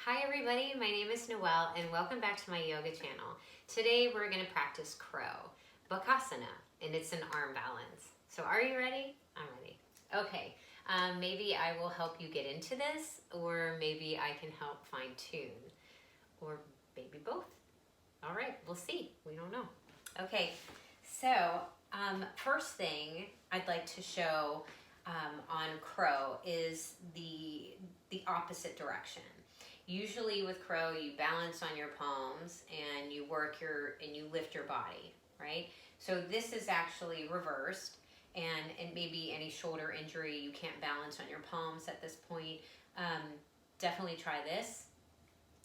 Hi everybody, my name is Noelle and welcome back to my yoga channel. Today we're going to practice crow, Bakasana, and it's an arm balance. So are you ready? I'm ready. Okay, maybe I will help you get into this, or maybe I can help fine tune, or maybe both. All right, we'll see. We don't know. Okay, so first thing I'd like to show on crow is the opposite direction. Usually with crow, you balance on your palms and you lift your body, right? So this is actually reversed, and maybe any shoulder injury, you can't balance on your palms at this point. Definitely try this.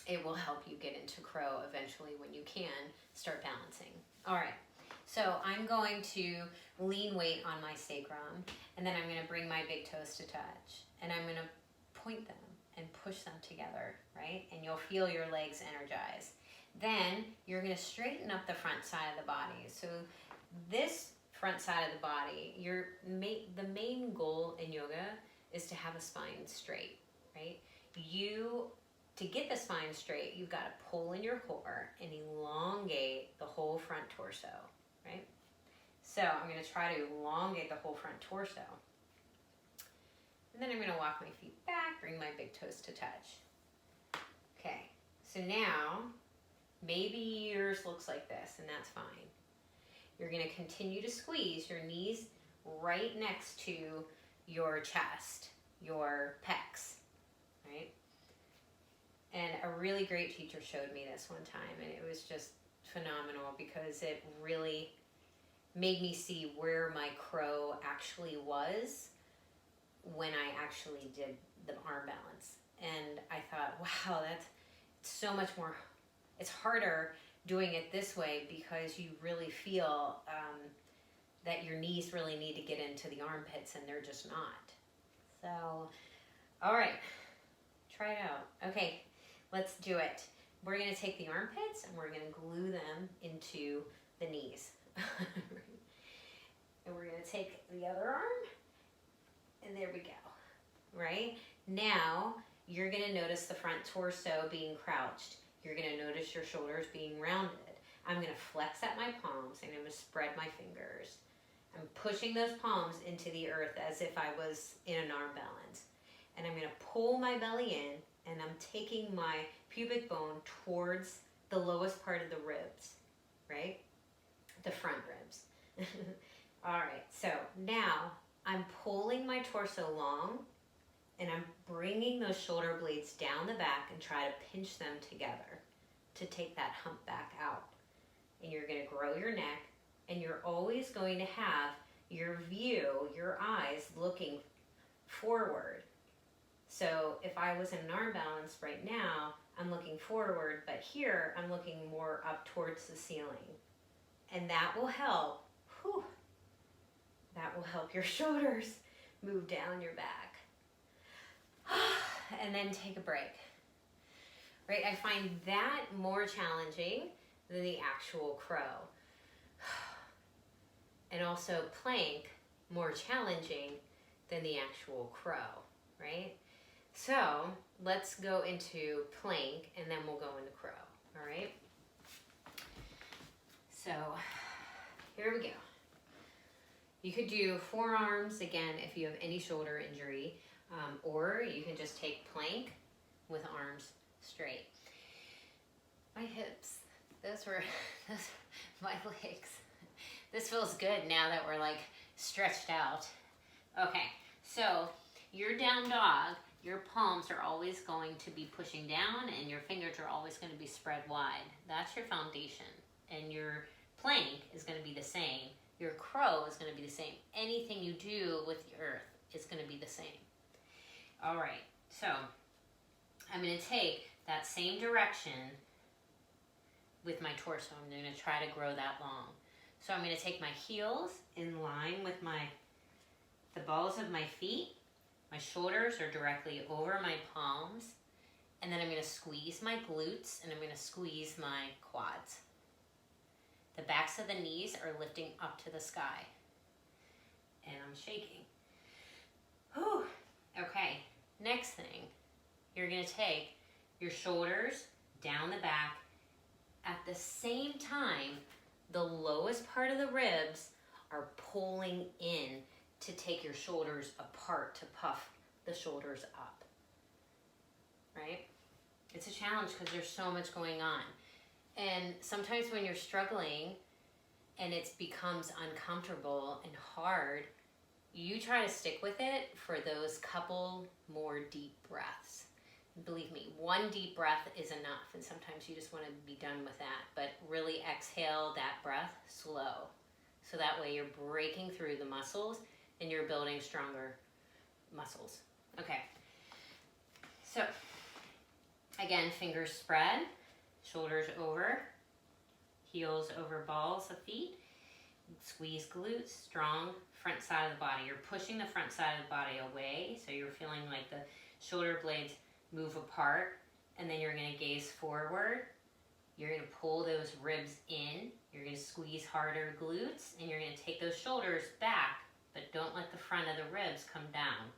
It will help you get into crow eventually when you can start balancing. All right, so I'm going to lean weight on my sacrum, and then I'm going to bring my big toes to touch, and I'm going to point them and push them together, right? And you'll feel your legs energized. Then you're going to straighten up the front side of the body. So this front side of the body, the main goal in yoga is to have a spine straight, right? To get the spine straight, you've got to pull in your core and elongate the whole front torso, right? So I'm going to try to elongate the whole front torso. And then I'm going to walk my feet back, bring my big toes to touch. Okay, so now maybe yours looks like this, and that's fine. You're going to continue to squeeze your knees right next to your chest, your pecs, right? And a really great teacher showed me this one time, and it was just phenomenal because it really made me see where my crow actually was when I actually did the arm balance. And I thought, wow, that's so much more, it's harder doing it this way because you really feel that your knees really need to get into the armpits, and they're just not. So, all right, try it out. Okay, let's do it. We're gonna take the armpits and we're gonna glue them into the knees. And we're gonna take the other arm, and there we go, right? Now, you're gonna notice the front torso being crouched. You're gonna notice your shoulders being rounded. I'm gonna flex at my palms, and I'm gonna spread my fingers. I'm pushing those palms into the earth as if I was in an arm balance. And I'm gonna pull my belly in, and I'm taking my pubic bone towards the lowest part of the ribs, right? The front ribs. All right, so now I'm pulling my torso long, and I'm bringing those shoulder blades down the back and try to pinch them together to take that hump back out. And you're going to grow your neck, and you're always going to have your view, your eyes looking forward. So if I was in an arm balance right now, I'm looking forward, but here I'm looking more up towards the ceiling. And that will help, that will help your shoulders move down your back. And then take a break. Right, I find that more challenging than the actual crow. And also plank more challenging than the actual crow, right? So let's go into plank, and then we'll go into crow, all right? So here we go. You could do forearms, again, if you have any shoulder injury, or you can just take plank with arms straight. My hips, those were my legs. This feels good now that we're like stretched out. Okay, so your down dog, your palms are always going to be pushing down, and your fingers are always going to be spread wide. That's your foundation, and your plank is going to be the same. Your crow is going to be the same. Anything you do with the earth is going to be the same. All right, so I'm going to take that same direction with my torso. I'm going to try to grow that long. So I'm going to take my heels in line with the balls of my feet. My shoulders are directly over my palms. And then I'm going to squeeze my glutes, and I'm going to squeeze my quads. The backs of the knees are lifting up to the sky. And I'm shaking. Whew. Okay, next thing, you're going to take your shoulders down the back. At the same time, the lowest part of the ribs are pulling in to take your shoulders apart, to puff the shoulders up, right? It's a challenge because there's so much going on. And sometimes when you're struggling and it becomes uncomfortable and hard, you try to stick with it for those couple more deep breaths. Believe me, one deep breath is enough, and sometimes you just want to be done with that. But really exhale that breath slow. So that way you're breaking through the muscles and you're building stronger muscles. Okay. So, again, fingers spread, shoulders over, heels over balls of feet. Squeeze glutes, strong front side of the body. You're pushing the front side of the body away, so you're feeling like the shoulder blades move apart, and then you're going to gaze forward. You're going to pull those ribs in. You're going to squeeze harder glutes, and you're going to take those shoulders back, but don't let the front of the ribs come down.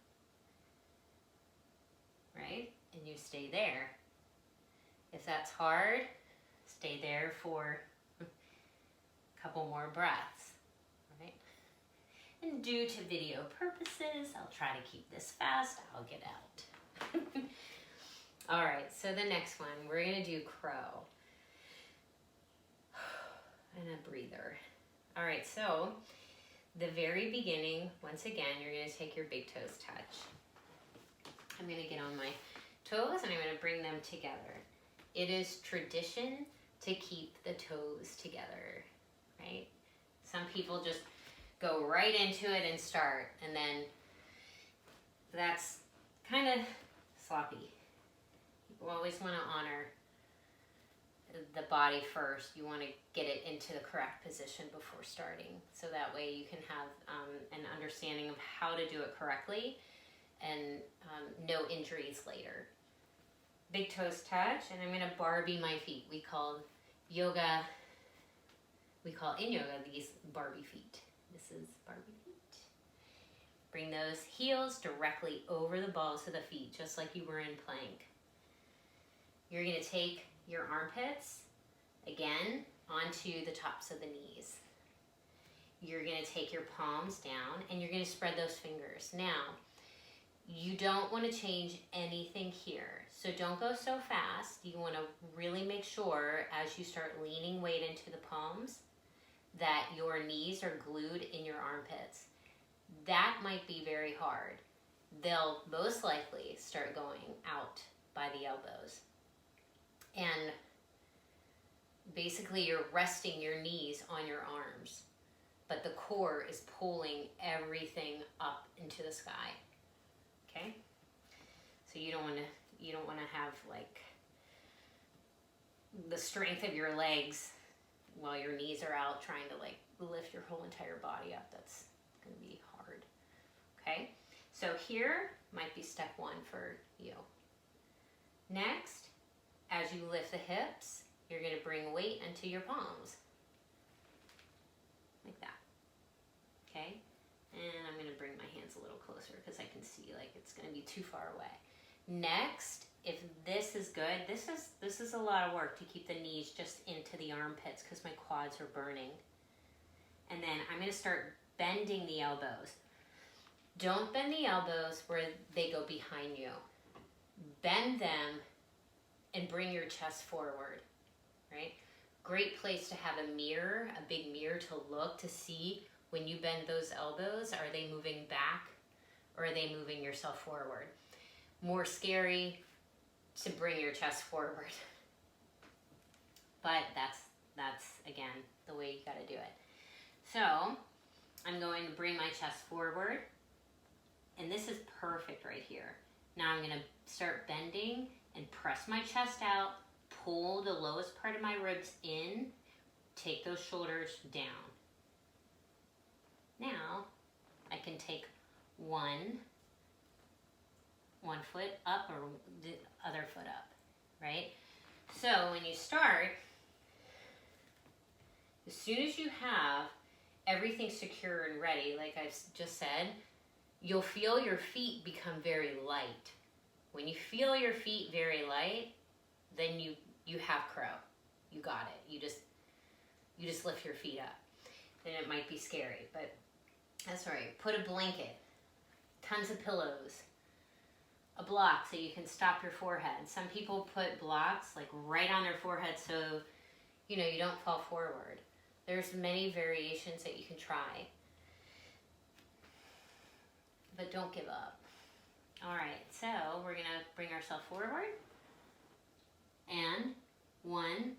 Right? And you stay there. If that's hard, stay there for a couple more breaths. Right? And due to video purposes, I'll try to keep this fast. I'll get out. All right, so the next one, we're gonna do crow. And a breather. All right, so the very beginning, once again, you're gonna take your big toes touch. I'm gonna get on my toes and I'm gonna bring them together. It is tradition to keep the toes together, right? Some people just go right into it and start, and then that's kind of sloppy. You always want to honor the body first. You want to get it into the correct position before starting, so that way you can have an understanding of how to do it correctly and no injuries later. Big toes touch, and I'm going to Barbie my feet. We call in yoga these Barbie feet. This is Barbie feet. Bring those heels directly over the balls of the feet, just like you were in plank. You're going to take your armpits, again, onto the tops of the knees. You're going to take your palms down, and you're going to spread those fingers. Now, you don't want to change anything here, so don't go so fast. You want to really make sure, as you start leaning weight into the palms, that your knees are glued in your armpits. That might be very hard. They'll most likely start going out by the elbows. And basically you're resting your knees on your arms, but the core is pulling everything up into the sky. Okay? So you don't want to have like the strength of your legs while your knees are out trying to like lift your whole entire body up. That's going to be hard. Okay? So here might be step one for you. Next, as you lift the hips, you're going to bring weight into your palms. Like that. Okay? And I'm going to bring my hands a little closer because I can see like it's going to be too far away. Next, if this is good, this is a lot of work to keep the knees just into the armpits because my quads are burning. And then I'm going to start bending the elbows. Don't bend the elbows where they go behind you. Bend them and bring your chest forward, right? Great place to have a mirror, a big mirror to look to see when you bend those elbows. Are they moving back or are they moving yourself forward? More scary to bring your chest forward. But that's again, the way you gotta do it. So, I'm going to bring my chest forward. And this is perfect right here. Now I'm gonna start bending and press my chest out, pull the lowest part of my ribs in, take those shoulders down. Now, I can take one foot up or the other foot up, right? So when you start, as soon as you have everything secure and ready, like I've just said, you'll feel your feet become very light. When you feel your feet very light, then you have crow. You got it. You just lift your feet up. And it might be scary, but that's all right. Put a blanket, tons of pillows, a block so you can stop your forehead. Some people put blocks like right on their forehead so you don't fall forward. There's many variations that you can try, but don't give up. All right, so we're gonna bring ourselves forward, and 1,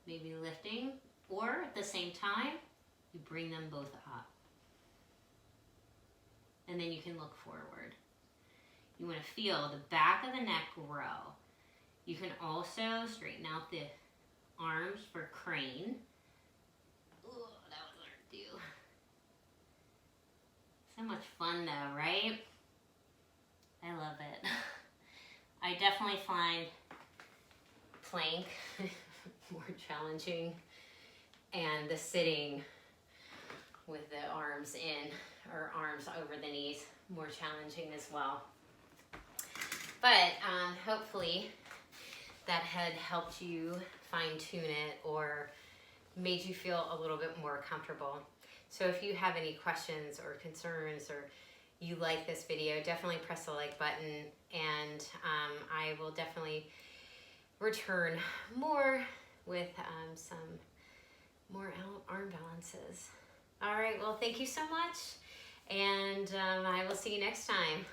maybe lifting, or at the same time, you bring them both up. And then you can look forward. You want to feel the back of the neck grow. You can also straighten out the arms for crane. Ooh, that was hard to do. So much fun though, right? I love it. I definitely find plank more challenging, and the sitting with the arms in, or arms over the knees, more challenging as well. But hopefully that had helped you fine tune it or made you feel a little bit more comfortable. So if you have any questions or concerns, or you like this video, definitely press the like button, and I will definitely return more with some more arm balances. All right, well, thank you so much, and I will see you next time.